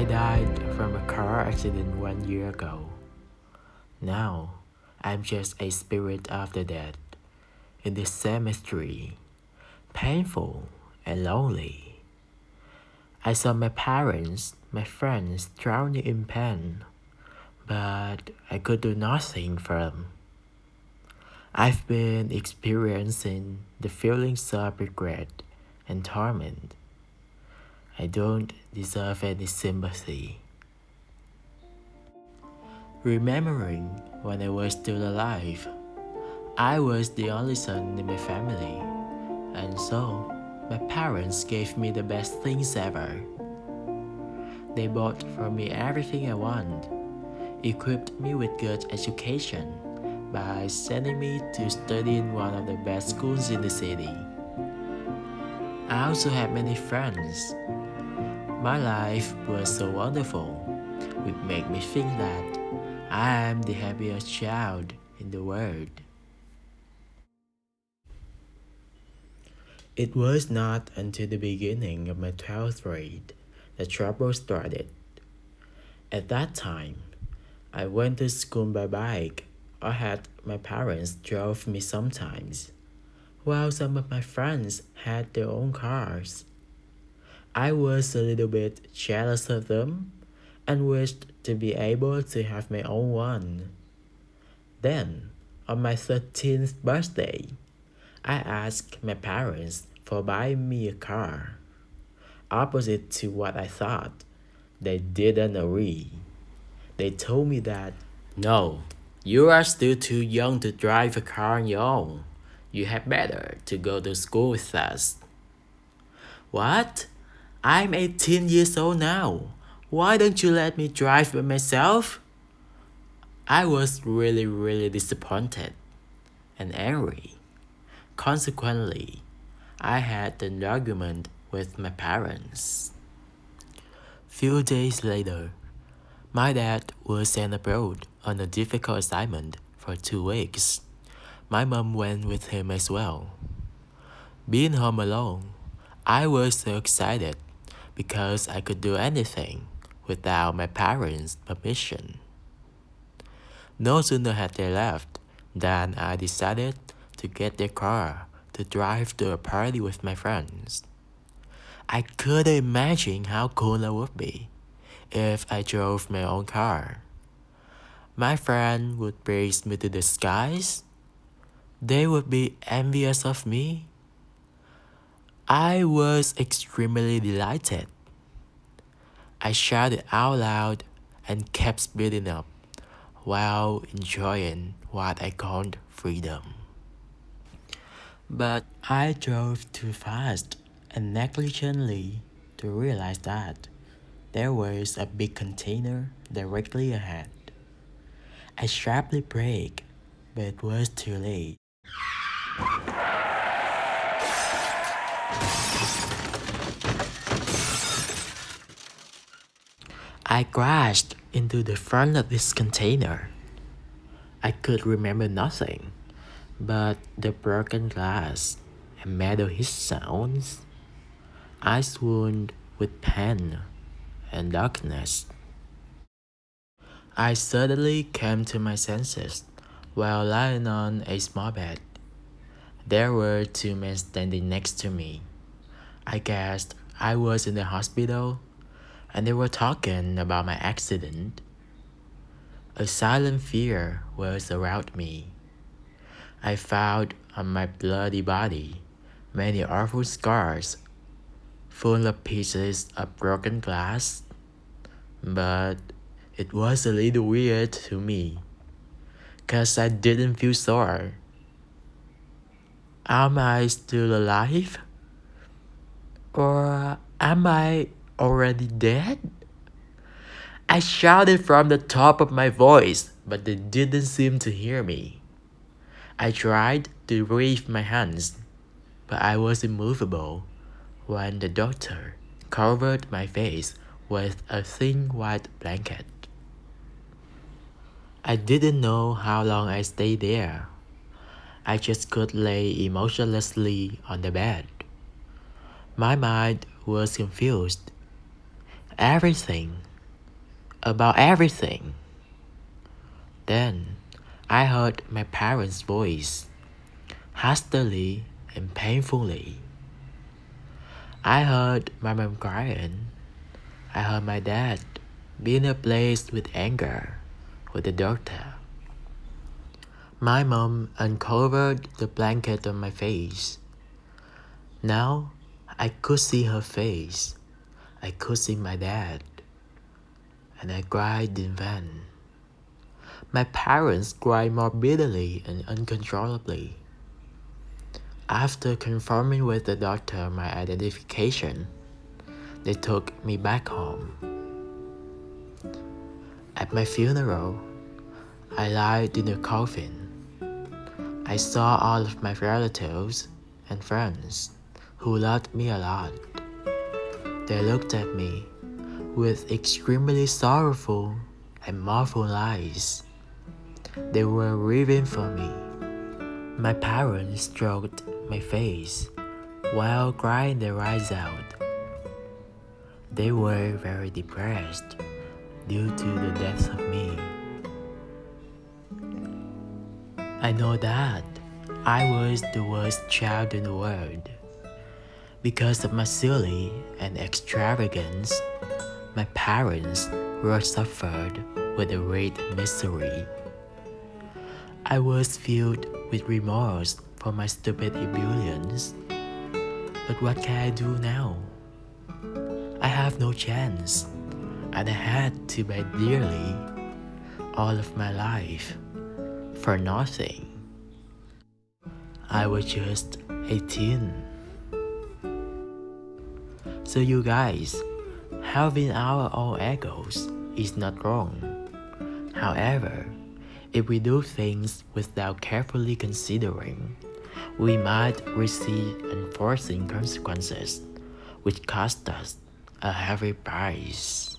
died from a car accident 1 year ago. Now, I'm just a spirit of the dead in this cemetery, painful and lonely. I saw my parents, my friends drowning in pain, but I could do nothing for them. I've been experiencing the feelings of regret and torment. I don't deserve any sympathy. Remembering when I was still alive, I was the only son in my family, and so my parents gave me the best things ever. They bought for me everything I want, equipped me with good education by sending me to study in one of the best schools in the city. I also had many friends. My life was so wonderful, it made me think that I am the happiest child in the world. It was not until the beginning of my 12th grade that trouble started. At that time, I went to school by bike or had my parents drove me sometimes, while some of my friends had their own cars. I was a little bit jealous of them and wished to be able to have my own one. Then, on my 13th birthday, I asked my parents for buying me a car. Opposite to what I thought, they didn't agree. They told me that, no, you are still too young to drive a car on your own. You had better to go to school with us. What? I'm 18 years old now. Why don't you let me drive by myself? I was really disappointed and angry. Consequently, I had an argument with my parents. Few days later, my dad was sent abroad on a difficult assignment for 2 weeks. My mom went with him as well. Being home alone, I was so excited because I could do anything without my parents' permission. No sooner had they left than I decided to get their car to drive to a party with my friends. I couldn't imagine how cool I would be if I drove my own car. My friend would praise me to the skies. They would be envious of me. I was extremely delighted. I shouted out loud and kept speeding up while enjoying what I called freedom. But I drove too fast and negligently to realize that there was a big container directly ahead. I sharply braked, but it was too late. I crashed into the front of this container. I could remember nothing but the broken glass and metal hit sounds. I swooned with pain and darkness. I suddenly came to my senses while lying on a small bed. There were two men standing next to me. I guessed I was in the hospital and they were talking about my accident. A silent fear was around me. I found on my bloody body many awful scars full of pieces of broken glass, but it was a little weird to me, 'cause I didn't feel sore. Am I still alive? Or am I already dead? I shouted from the top of my voice, but they didn't seem to hear me. I tried to wave my hands, but I was immovable when the doctor covered my face with a thin white blanket. I didn't know how long I stayed there. I just could lay emotionlessly on the bed. My mind was confused. Everything about everything. Then I heard my parents' voice, hastily and painfully. I heard my mom crying. I heard my dad being ablaze with anger with the doctor. My mom uncovered the blanket on my face. Now I could see her face. I could see my dad. And I cried in vain. My parents cried more bitterly and uncontrollably. After confirming with the doctor my identification, they took me back home. At my funeral, I lied in a coffin. I saw all of my relatives and friends who loved me a lot. They looked at me with extremely sorrowful and mournful eyes. They were weeping for me. My parents stroked my face while crying their eyes out. They were very depressed due to the death of me. I know that I was the worst child in the world. Because of my silly and extravagance, my parents were suffered with a great misery. I was filled with remorse for my stupid ebullience. But what can I do now? I have no chance, and I had to pay dearly all of my life for nothing. I was just 18. So you guys, having our own egos is not wrong. However, if we do things without carefully considering, we might receive unforeseen consequences which cost us a heavy price.